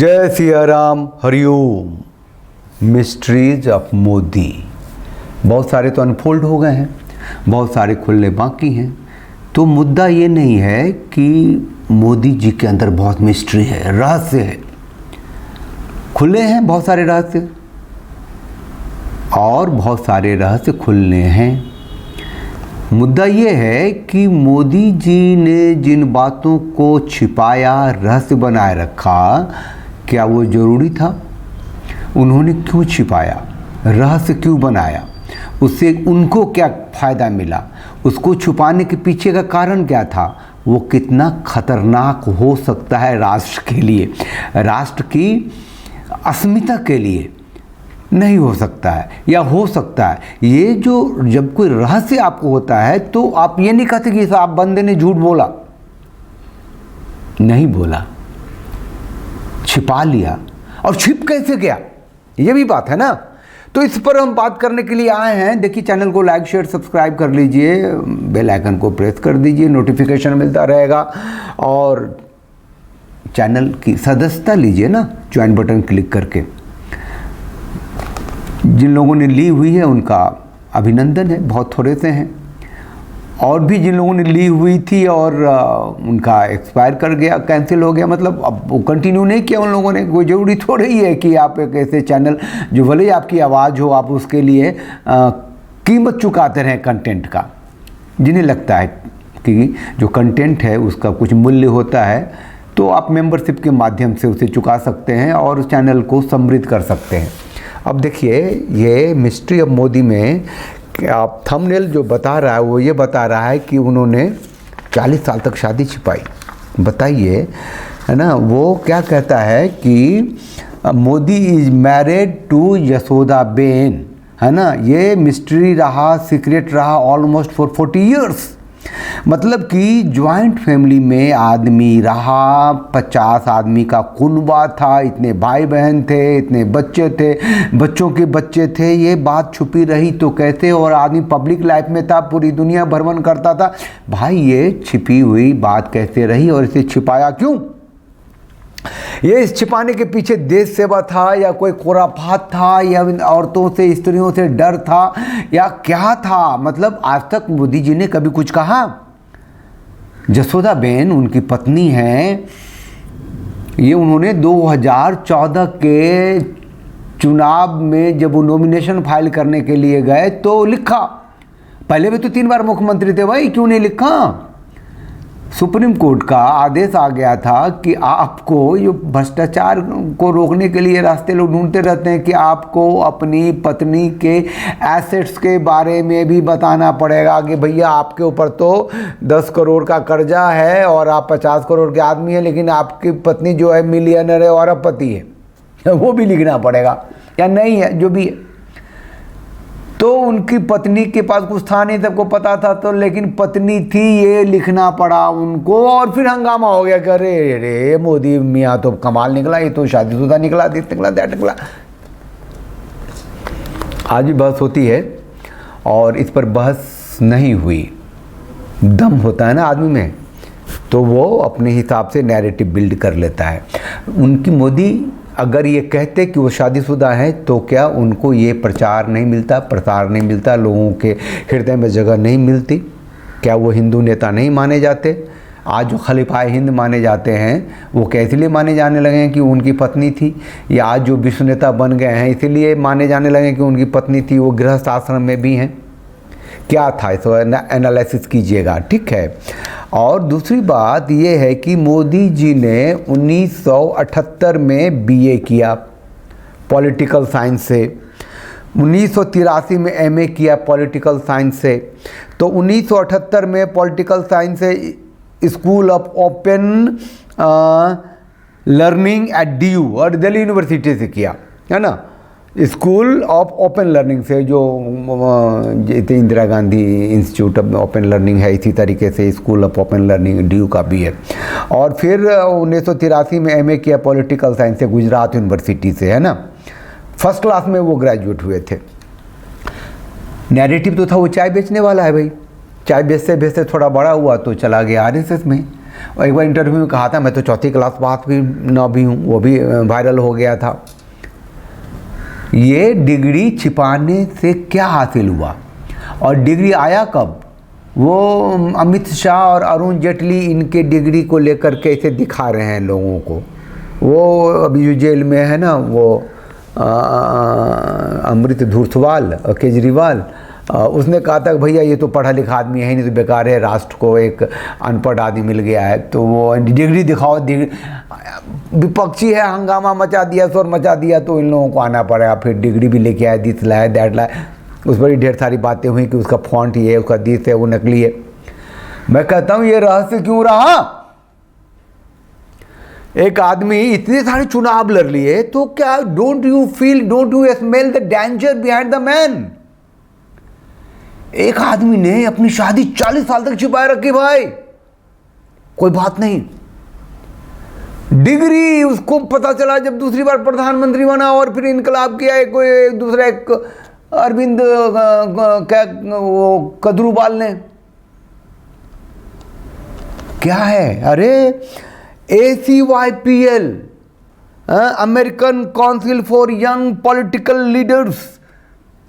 जय Siya Ram, Hariom. Mysteries of Modi बहुत सारे तो अनफोल्ड हो गए हैं, बहुत सारे खुलने बाकी हैं। तो मुद्दा ये नहीं है कि मोदी जी के अंदर बहुत मिस्ट्री है, रहस्य है। खुले हैं बहुत सारे रहस्य और बहुत सारे रहस्य खुलने हैं। मुद्दा ये है कि मोदी जी ने जिन बातों को छिपाया, रहस्य बनाए रखा, क्या वो ज़रूरी था? उन्होंने क्यों छिपाया, रहस्य क्यों बनाया, उससे उनको क्या फ़ायदा मिला, उसको छुपाने के पीछे का कारण क्या था, वो कितना खतरनाक हो सकता है राष्ट्र के लिए, राष्ट्र की अस्मिता के लिए नहीं हो सकता है या हो सकता है। ये जो जब कोई रहस्य आपको होता है तो आप ये नहीं कहते कि आप बंदे ने झूठ बोला, नहीं बोला, छिपा लिया। और छिप कैसे गया, ये भी बात है ना। तो इस पर हम बात करने के लिए आए हैं। देखिए, चैनल को लाइक शेयर सब्सक्राइब कर लीजिए, बेल आइकन को प्रेस कर दीजिए, नोटिफिकेशन मिलता रहेगा। और चैनल की सदस्यता लीजिए ना, ज्वाइन बटन क्लिक करके। जिन लोगों ने ली हुई है उनका अभिनंदन है, बहुत थोड़े से हैं। और भी जिन लोगों ने ली हुई थी और उनका एक्सपायर कर गया, कैंसिल हो गया, मतलब अब वो कंटिन्यू नहीं किया उन लोगों ने। कोई ज़रूरी थोड़ा ही है कि आप एक ऐसे चैनल जो भले ही आपकी आवाज़ हो, आप उसके लिए कीमत चुकाते रहें कंटेंट का। जिन्हें लगता है कि जो कंटेंट है उसका कुछ मूल्य होता है, तो आप मेंबरशिप के माध्यम से उसे चुका सकते हैं और चैनल को समृद्ध कर सकते हैं। अब देखिए, ये मिस्ट्री ऑफ मोदी में आप थंबनेल जो बता रहा है वो ये बता रहा है कि उन्होंने 40 साल तक शादी छिपाई। बताइए, है ना। वो क्या कहता है कि Modi is married to Yashodaben, है ना। ये मिस्ट्री रहा, सीक्रेट रहा ऑलमोस्ट फॉर 40 ईयर्स। मतलब कि जॉइंट फैमिली में आदमी रहा, 50 आदमी का कुनबा था, इतने भाई बहन थे, इतने बच्चे थे, बच्चों के बच्चे थे। ये बात छुपी रही तो कैसे? और आदमी पब्लिक लाइफ में था, पूरी दुनिया भ्रमण करता था। भाई, ये छिपी हुई बात कैसे रही और इसे छिपाया क्यों? ये इस छिपाने के पीछे देश सेवा था या कोई खुराफात था या औरतों से, स्त्रियों से डर था या क्या था? मतलब आज तक मोदी जी ने कभी कुछ कहा? यशोदाबेन उनकी पत्नी हैं। ये उन्होंने 2014 के चुनाव में जब वो नॉमिनेशन फाइल करने के लिए गए तो लिखा। पहले भी तो 3 बार मुख्यमंत्री थे भाई, क्यों नहीं लिखा? सुप्रीम कोर्ट का आदेश आ गया था कि आपको ये भ्रष्टाचार को रोकने के लिए रास्ते लोग ढूंढते रहते हैं कि आपको अपनी पत्नी के एसेट्स के बारे में भी बताना पड़ेगा कि भैया आपके ऊपर तो 10 करोड़ का कर्जा है और आप 50 करोड़ के आदमी हैं, लेकिन आपकी पत्नी जो है मिलियनर है और अरबपति है, वो भी लिखना पड़ेगा या नहीं है, जो भी है। तो उनकी पत्नी के पास कुछ था नहीं, सबको पता था, तो लेकिन पत्नी थी, ये लिखना पड़ा उनको। और फिर हंगामा हो गया कि अरे रे मोदी मियाँ तो कमाल निकला, ये तो शादीशुदा निकला, दिस निकला, दैट निकला। आज भी बहस होती है और इस पर बहस नहीं हुई। दम होता है ना आदमी में, तो वो अपने हिसाब से नैरेटिव बिल्ड कर लेता है। उनकी मोदी अगर ये कहते कि वो शादीशुदा है तो क्या उनको ये प्रचार नहीं मिलता, प्रसार नहीं मिलता, लोगों के हृदय में जगह नहीं मिलती? क्या वो हिंदू नेता नहीं माने जाते? आज जो खलीफाए हिंद माने जाते हैं वो क्या इसलिए माने जाने लगे हैं कि उनकी पत्नी थी? या आज जो विश्व नेता बन गए हैं इसलिए माने जाने लगे कि उनकी पत्नी थी? वो गृहस्थ आश्रम में भी हैं? क्या था, इसको एनालिसिस कीजिएगा, ठीक है। और दूसरी बात ये है कि मोदी जी ने 1978 में बीए किया पॉलिटिकल साइंस से, 1983 में एमए किया पॉलिटिकल साइंस से। तो 1978 में पॉलिटिकल साइंस से school of open learning at DU और दिल्ली यूनिवर्सिटी से किया, है ना। स्कूल ऑफ ओपन लर्निंग से, जो Indira Gandhi institute of open learning है, इसी तरीके से school of open learning DU का भी है। और फिर 1983 में एमए किया पॉलिटिकल साइंस से गुजरात यूनिवर्सिटी से, है ना। फर्स्ट क्लास में वो ग्रेजुएट हुए थे। नैरेटिव तो था वो चाय बेचने वाला है भाई, चाय बेचते बेचते थोड़ा बड़ा हुआ तो चला गया RSS में। और एक बार इंटरव्यू में कहा था मैं तो 4th क्लास पास भी ना भी हूँ, वो भी वायरल हो गया था। ये डिग्री छिपाने से क्या हासिल हुआ और डिग्री आया कब? वो अमित शाह और अरुण जेटली इनके डिग्री को लेकर कैसे दिखा रहे हैं लोगों को। वो अभी जो जेल में है ना, वो अमृत धूर्तवाल केजरीवाल, उसने कहा था कि भैया ये तो पढ़ा लिखा आदमी है नहीं तो बेकार है, राष्ट्र को एक अनपढ़ आदमी मिल गया है, तो वो डिग्री दिखाओ। विपक्षी है, हंगामा मचा दिया, शोर मचा दिया, तो इन लोगों को आना पड़ेगा, फिर डिग्री भी लेके आए, दिस लाए दैट लाए। उस पर ही ढेर सारी बातें हुई कि उसका फॉन्ट ये है, उसका दिस है, वो नकली है। मैं कहता हूँ ये रहस्य क्यों रहा? एक आदमी इतने सारे चुनाव लड़ लिए तो क्या don't you smell the danger behind the man? एक आदमी ने अपनी शादी 40 साल तक छिपाए रखी भाई, कोई बात नहीं। डिग्री उसको पता चला जब दूसरी बार प्रधानमंत्री बना और फिर इनकलाब किया कोई दूसरा एक अरविंद क्या वो केजरीवाल ने। क्या है? अरे ACYPL, American council for young political leaders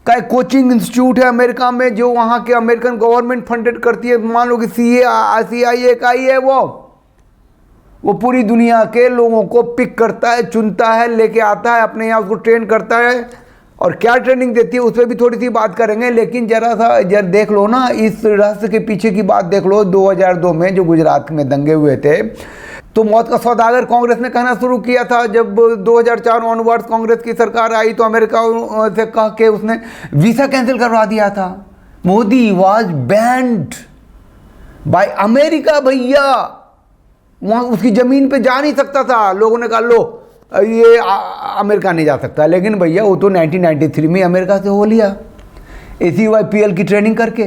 का एक कोचिंग इंस्टीट्यूट है अमेरिका में, जो वहाँ के अमेरिकन गवर्नमेंट फंडेड करती है। मान लो कि CIA का ही है वो पूरी दुनिया के लोगों को पिक करता है, चुनता है, लेके आता है अपने यहाँ, उसको ट्रेन करता है। और क्या ट्रेनिंग देती है उस पर भी थोड़ी सी बात करेंगे, लेकिन जरा देख लो ना, इस रहस्य के पीछे की बात देख लो। 2002 में जो गुजरात में दंगे हुए थे, तो मौत का सौदागर कांग्रेस ने कहना शुरू किया था। जब 2004 ऑनवर्ड्स कांग्रेस की सरकार आई तो अमेरिका से कह के उसने वीसा कैंसिल करवा दिया था। Modi was band by America भैया, वहाँ उसकी ज़मीन पे जा नहीं सकता था। लोगों ने कहा लो ये अमेरिका नहीं जा सकता, लेकिन भैया वो तो 1993 में अमेरिका से हो लिया ACYPL की ट्रेनिंग करके।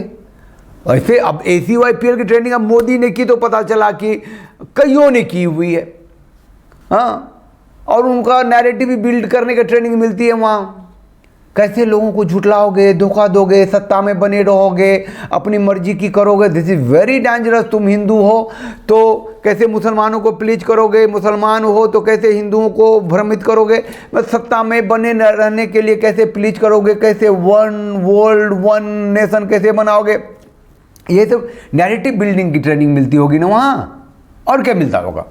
ऐसे अब ACYPL की ट्रेनिंग अब मोदी ने की तो पता चला कि कईयों ने की हुई है। हाँ, और उनका नैरेटिव भी बिल्ड करने की ट्रेनिंग मिलती है वहाँ। कैसे लोगों को झुठलाओगे, धोखा दोगे, सत्ता में बने रहोगे, अपनी मर्जी की करोगे, दिस इज़ वेरी डेंजरस। तुम हिंदू हो तो कैसे मुसलमानों को प्लीज करोगे, मुसलमान हो तो कैसे हिंदुओं को भ्रमित करोगे, बस सत्ता में बने रहने के लिए कैसे प्लीज करोगे, कैसे वन वर्ल्ड वन नेशन कैसे बनाओगे। ये सब नैरेटिव बिल्डिंग की ट्रेनिंग मिलती होगी ना वहाँ, और क्या मिलता होगा।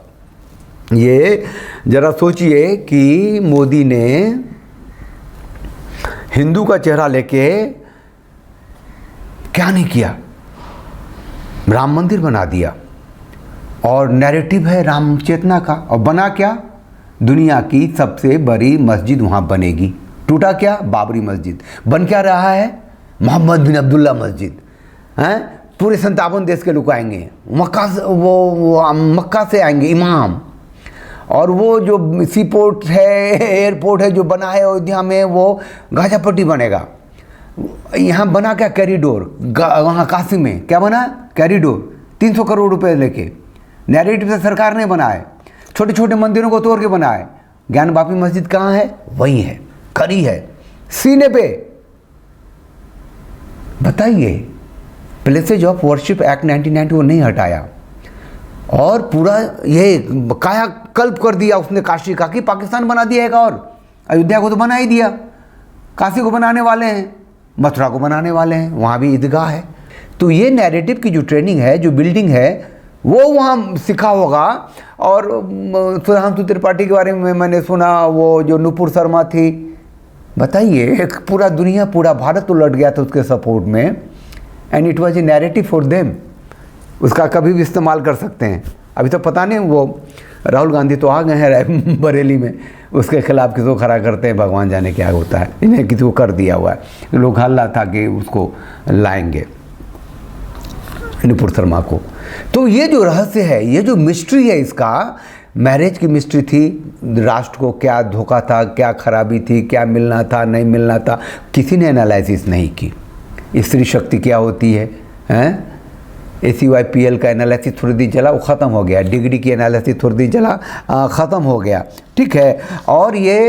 ये जरा सोचिए कि मोदी ने हिंदू का चेहरा लेके क्या नहीं किया, राम मंदिर बना दिया, और नैरेटिव है राम चेतना का, और बना क्या, दुनिया की सबसे बड़ी मस्जिद वहाँ बनेगी। टूटा क्या, बाबरी मस्जिद। बन क्या रहा है, मोहम्मद बिन अब्दुल्ला मस्जिद। हैं, पूरे 57 देश के लोग आएंगे, मक्का से वो मक्का से आएंगे इमाम। और वो जो सी पोर्ट है, एयरपोर्ट है जो बना है अयोध्या में, वो गाजापट्टी बनेगा। यहाँ बना क्या, कैरिडोर। वहाँ काशी में क्या बना, कैरिडोर, 300 करोड़ रुपए लेके। नैरेटिव से सरकार ने बनाए, छोटे छोटे मंदिरों को तोड़ के बनाए। ज्ञान वापी मस्जिद कहाँ है, वहीं है, खड़ी है सीने पे। बताइए, प्लेसेज ऑफ वर्शिप एक्ट 1990 वो नहीं हटाया, और पूरा ये काया कल्प कर दिया उसने काशी का, कि पाकिस्तान बना दिया एक और। अयोध्या को तो बना ही दिया, काशी को बनाने वाले हैं, मथुरा को बनाने वाले हैं, वहाँ भी ईदगाह है। तो ये नैरेटिव की जो ट्रेनिंग है, जो बिल्डिंग है, वो वहाँ सीखा होगा। और सुधांशु त्रिपाठी के बारे में मैंने सुना, वो जो नुपुर शर्मा थी। बताइए, एक पूरा दुनिया, पूरा भारत तो लट गया था उसके सपोर्ट में, and it was a narrative for them. उसका कभी भी इस्तेमाल कर सकते हैं। अभी तो पता नहीं, वो राहुल गांधी तो आ गए हैं बरेली में, उसके खिलाफ किसी को खड़ा करते हैं, भगवान जाने क्या होता है। इन्हें किसी को कर दिया हुआ है, लोग हल्ला था कि उसको लाएंगे नुपुर शर्मा को। तो ये जो रहस्य है, ये जो मिस्ट्री है, इसका मैरिज की मिस्ट्री थी, राष्ट्र को क्या धोखा था, क्या खराबी थी, क्या मिलना था, नहीं मिलना था, किसी ने एनालिसिस नहीं की। स्त्री शक्ति क्या होती है, हैं? ACYPL का एनालिसिस थोड़ी दी चला, वो ख़त्म हो गया। डिग्री की एनालिसिस थोड़ी दी चला, ख़त्म हो गया, ठीक है। और ये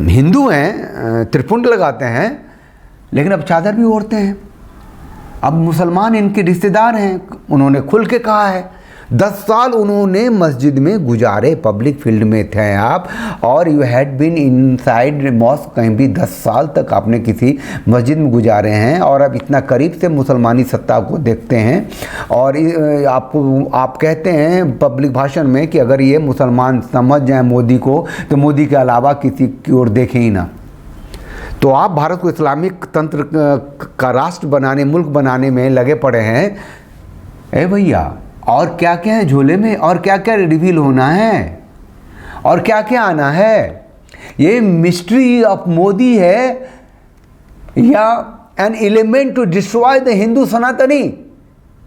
हिंदू हैं, त्रिपुंड लगाते हैं, लेकिन अब चादर भी ओढ़ते हैं। अब मुसलमान इनके रिश्तेदार हैं, उन्होंने खुल के कहा है। 10 साल उन्होंने मस्जिद में गुजारे, पब्लिक फील्ड में थे आप, और you had been inside mosque, कहीं भी 10 साल तक आपने किसी मस्जिद में गुजारे हैं, और अब इतना करीब से मुसलमानी सत्ता को देखते हैं, और आप कहते हैं पब्लिक भाषण में कि अगर ये मुसलमान समझ जाएं मोदी को, तो मोदी के अलावा किसी की ओर देखें ही ना। तो आप भारत को इस्लामिक तंत्र का राष्ट्र बनाने, मुल्क बनाने में लगे पड़े हैं। ए भैया, और क्या क्या है झोले में, और क्या क्या रिवील होना है, और क्या क्या आना है? ये मिस्ट्री ऑफ मोदी है या an element to destroy the Hindu Sanatani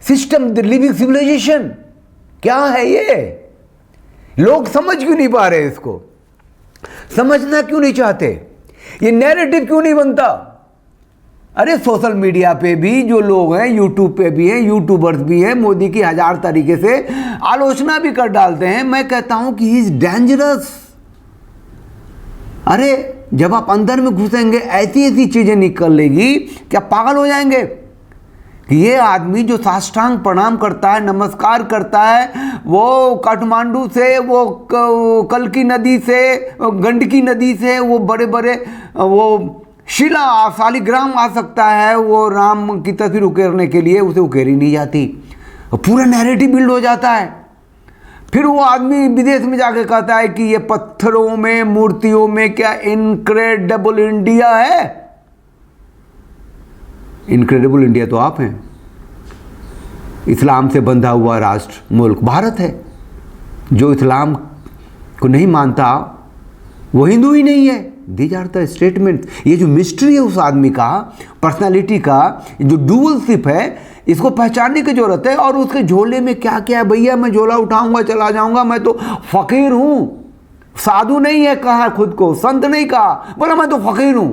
system, the living civilisation? क्या है ये? लोग समझ क्यों नहीं पा रहे इसको? समझना क्यों नहीं चाहते? ये नैरेटिव क्यों नहीं बनता? अरे सोशल मीडिया पे भी जो लोग हैं, यूट्यूब पे भी हैं, यूट्यूबर्स भी हैं, मोदी की 1000 तरीके से आलोचना भी कर डालते हैं। मैं कहता हूं कि ही इज डेंजरस। अरे जब आप अंदर में घुसेंगे ऐसी ऐसी चीजें निकलेगी, क्या पागल हो जाएंगे कि ये आदमी जो साष्टांग प्रणाम करता है, नमस्कार करता है, वो काठमांडू से, वो कल्की नदी से, गंडकी नदी से, वो बड़े बड़े वो शिला शालिग्राम आ सकता है, वो राम की तस्वीर उकेरने के लिए, उसे उकेरी नहीं जाती, पूरा नैरेटिव बिल्ड हो जाता है। फिर वो आदमी विदेश में जाके कहता है कि ये पत्थरों में, मूर्तियों में क्या इनक्रेडिबल इंडिया है। इनक्रेडिबल इंडिया तो आप हैं। इस्लाम से बंधा हुआ राष्ट्र, मुल्क भारत है। जो इस्लाम को नहीं मानता वो हिंदू ही नहीं है। These are the statement. ये जो मिस्ट्री है उस आदमी का, पर्सनालिटी का, जो डुअलशिप है, इसको पहचानने की जरूरत है। और उसके झोले में क्या क्या है? भैया मैं झोला उठाऊंगा चला जाऊंगा, मैं तो फकीर हूं। साधु नहीं है कहा खुद को, संत नहीं कहा, बोला मैं तो फकीर हूं।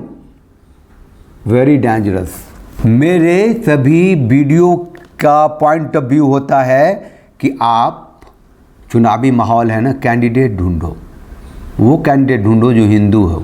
Very dangerous. मेरे सभी वीडियो का पॉइंट ऑफ व्यू होता है कि आप चुनावी माहौल है ना, कैंडिडेट ढूंढो। वो कैंडिडेट ढूंढो जो हिंदू हो,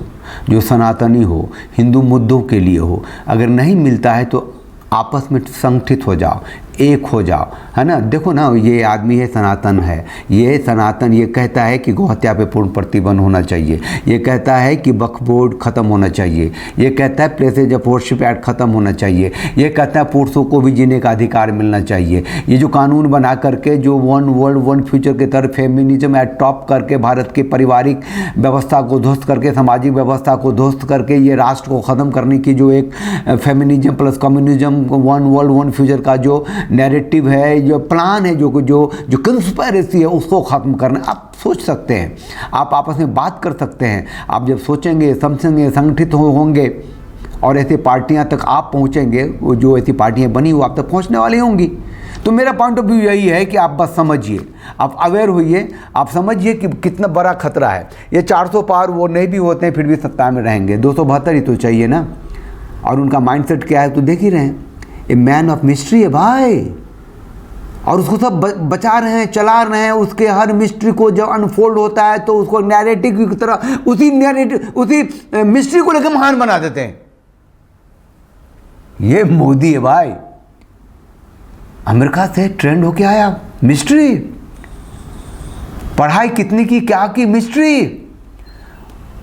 जो सनातनी हो, हिंदू मुद्दों के लिए हो। अगर नहीं मिलता है तो आपस में संगठित हो जाओ, एक हो जाओ, है ना। देखो ना, ये आदमी है सनातन है, ये सनातन ये कहता है कि गौहत्या पे पूर्ण प्रतिबंध होना चाहिए, ये कहता है कि वक्फ बोर्ड ख़त्म होना चाहिए, ये कहता है प्लेसेज ऑफ वर्शिप एक्ट ख़त्म होना चाहिए, ये कहता है पुरुषों को भी जीने का अधिकार मिलना चाहिए। ये जो कानून बना करके जो वन वर्ल्ड वन फ्यूचर के तरफ फेमिनिज्म एडॉप्ट करके भारत के पारिवारिक व्यवस्था को ध्वस्त करके, सामाजिक व्यवस्था को ध्वस्त करके ये राष्ट्र को ख़त्म करने की जो एक feminism plus communism one world one future का जो नैरेटिव है, जो प्लान है, जो कंस्पायरेसी है, उसको ख़त्म करना आप सोच सकते हैं। आप आपस में बात कर सकते हैं। आप जब सोचेंगे, समझेंगे, संगठित होंगे और ऐसी पार्टियां तक आप पहुंचेंगे, वो जो ऐसी पार्टियां बनी वो आप तक पहुंचने वाली होंगी। तो मेरा पॉइंट ऑफ व्यू यही है कि आप बस समझिए, आप अवेयर होइए, आप समझिए कि कितना बड़ा खतरा है। ये 400 पार वो नहीं भी होते हैं फिर भी सत्ता में रहेंगे, 272 ही तो चाहिए ना। और उनका माइंडसेट क्या है तो देख ही रहे हैं। ए मैन ऑफ मिस्ट्री है भाई, और उसको सब बचा रहे हैं, चला रहे हैं। उसके हर मिस्ट्री को जब अनफोल्ड होता है तो उसको नैरेटिव की तरह उसी मिस्ट्री को लेकर महान बना देते हैं। ये मोदी है भाई, अमेरिका से ट्रेंड होके आया मिस्ट्री। पढ़ाई कितनी की, क्या की मिस्ट्री।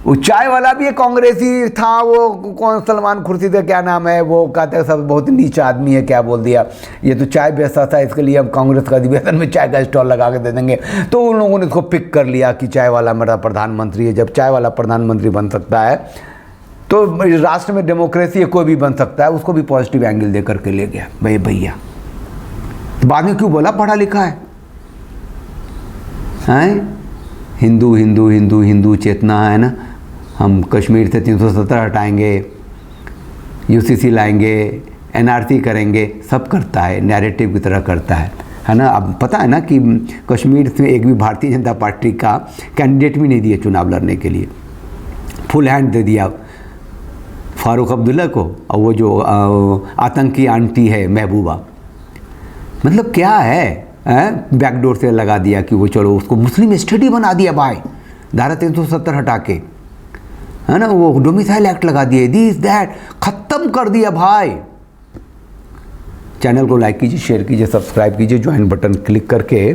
वो चाय वाला भी एक कांग्रेसी था, वो कौन सलमान खुर्शीद क्या नाम है, वो कहते हैं सब बहुत नीचा आदमी है, क्या बोल दिया, ये तो चाय बेचता था इसके लिए हम कांग्रेस का अधिवेशन में चाय का स्टॉल लगा के दे देंगे। तो उन लोगों ने इसको पिक कर लिया कि चाय वाला मेरा प्रधानमंत्री है। जब चाय वाला प्रधानमंत्री बन सकता है तो राष्ट्र में डेमोक्रेसी है, कोई भी बन सकता है। उसको भी पॉजिटिव एंगल दे करके ले गया भाई भैया। तो बाद में क्यों बोला पढ़ा लिखा है? हिंदू हिंदू हिंदू हिंदू चेतना है ना। हम कश्मीर से 370 हटाएंगे, यूसीसी लाएंगे, एनआरसी करेंगे, सब करता है, नैरेटिव की तरह करता है ना। अब पता है ना कि कश्मीर से एक भी भारतीय जनता पार्टी का कैंडिडेट भी नहीं दिया चुनाव लड़ने के लिए, फुल हैंड दे दिया फारूक अब्दुल्ला को, और वो जो आतंकी आंटी है महबूबा। मतलब क्या है, बैकडोर से लगा दिया कि वो चलो उसको मुस्लिम स्टेट ही बना दिया भाई, धारा 370 हटा के, है ना। वो डोमिसाइल एक्ट लगा दिए, दिस दैट, खत्म कर दिया भाई। चैनल को लाइक कीजिए, शेयर कीजिए, सब्सक्राइब कीजिए, ज्वाइन बटन क्लिक करके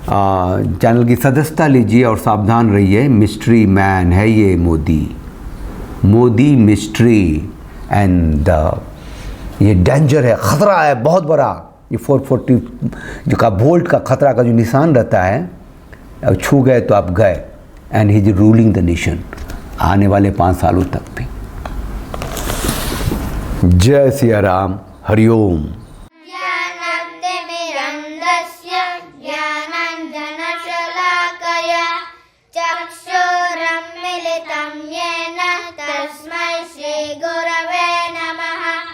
चैनल की सदस्यता लीजिए और सावधान रहिए। मिस्ट्री मैन है ये मोदी मिस्ट्री एंड ये डेंजर है, ख़तरा है बहुत बड़ा। ये 440 जो का वोल्ट का खतरा का जो निशान रहता है, अब छू गए तो आप गए। And he is ruling the nation आने वाले 5 सालों तक भी। जय सिया राम, हरिओम।